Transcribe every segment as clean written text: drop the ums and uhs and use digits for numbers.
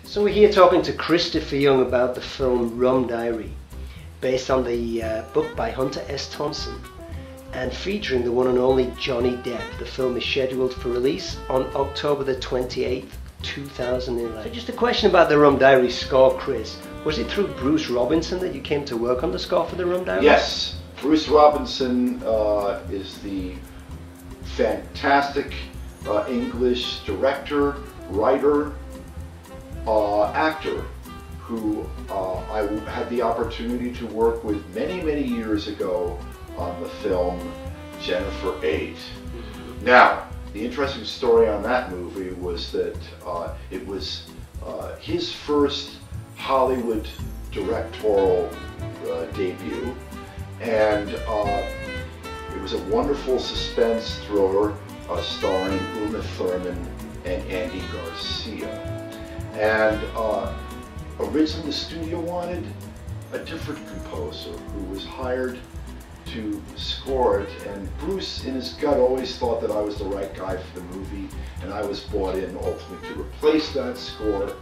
So we're here talking to Christopher Young about the film Rum Diary, based on the book by Hunter S. Thompson and featuring the one and only Johnny Depp. The film is scheduled for release on October the 28th, 2011. So just a question about the Rum Diary score, Chris. Was it through Bruce Robinson that you came to work on the score for the Rum Diary? Yes, Bruce Robinson is the fantastic English director, writer, actor who I had the opportunity to work with many years ago on the film Jennifer 8. Now, the interesting story on that movie was that it was his first Hollywood directorial debut, and it was a wonderful suspense thriller starring Uma Thurman and Andy Garcia. And originally the studio wanted a different composer who was hired to score it, and Bruce in his gut always thought that I was the right guy for the movie, and I was brought in ultimately to replace that score.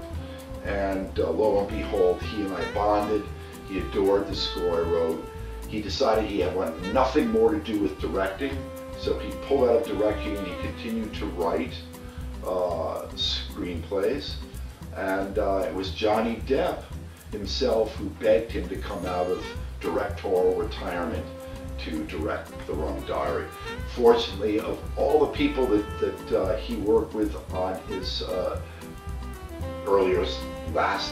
And lo and behold, he and I bonded. He adored the score I wrote. He decided he had wanted nothing more to do with directing, so he pulled out of directing and he continued to write screenplays. And it was Johnny Depp himself who begged him to come out of directorial retirement to direct the Rum Diary. Fortunately, of all the people that he worked with on his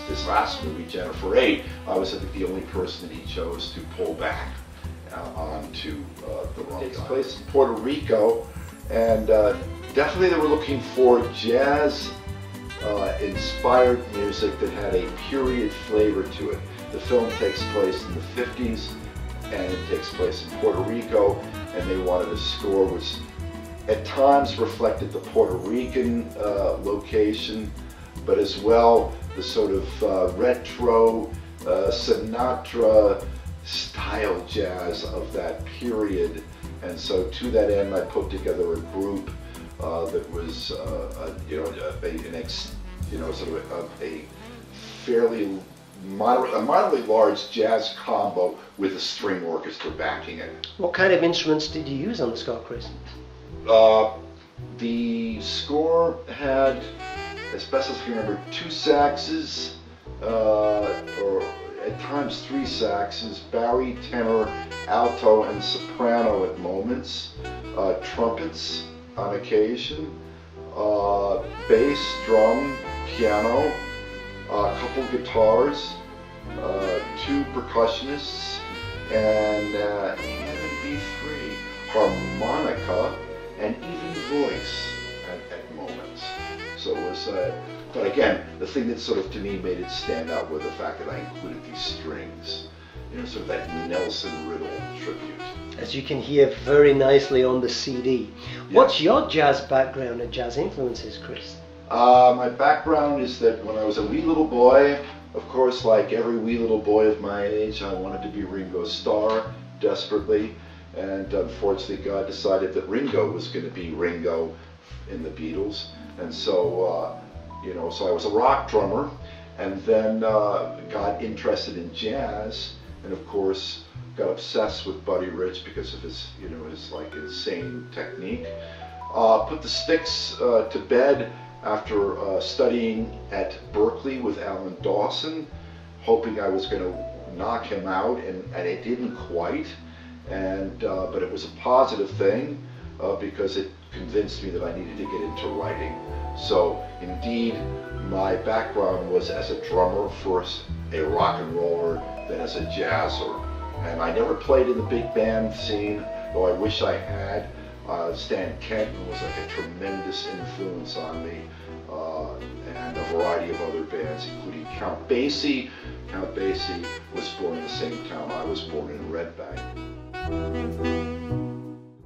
his last movie, Jennifer 8, I was, I think, the only person that he chose to pull back onto the Rum Diary. It takes place in Puerto Rico, and definitely they were looking for jazz inspired music that had a period flavor to it. The film takes place in the 50s and it takes place in Puerto Rico, and they wanted a score which at times reflected the Puerto Rican location, but as well the sort of retro Sinatra style jazz of that period. And so to that end I put together a group that was a fairly moderately large jazz combo with a string orchestra backing it. What kind of instruments did you use on the score, Chris? The score had, as best as I can remember, 2 saxes, or at times 3 saxes, bari, tenor, alto, and soprano at moments, trumpets on occasion, bass, drum, piano, a couple guitars, 2 percussionists, and even B3, harmonica, and even voice at moments. So it was, but again, the thing that sort of to me made it stand out was the fact that I included these strings, sort of that Nelson Riddle tribute. As you can hear very nicely on the CD. Yeah. What's your jazz background and jazz influences, Chris? My background is that when I was a wee little boy, of course, like every wee little boy of my age, I wanted to be Ringo Starr desperately, and unfortunately God decided that Ringo was going to be Ringo in the Beatles, and so so I was a rock drummer, and then got interested in jazz, and of course got obsessed with Buddy Rich because of his his like insane technique. Put the sticks to bed after studying at Berkeley with Alan Dawson, hoping I was going to knock him out, and it didn't quite, and but it was a positive thing because it convinced me that I needed to get into writing. So indeed, my background was as a drummer first, a rock and roller, then as a jazzer, and I never played in the big band scene, though I wish I had. Stan Kenton was like a tremendous influence on me, and a variety of other bands, including Count Basie. Count Basie was born in the same town I was born in Red Bank.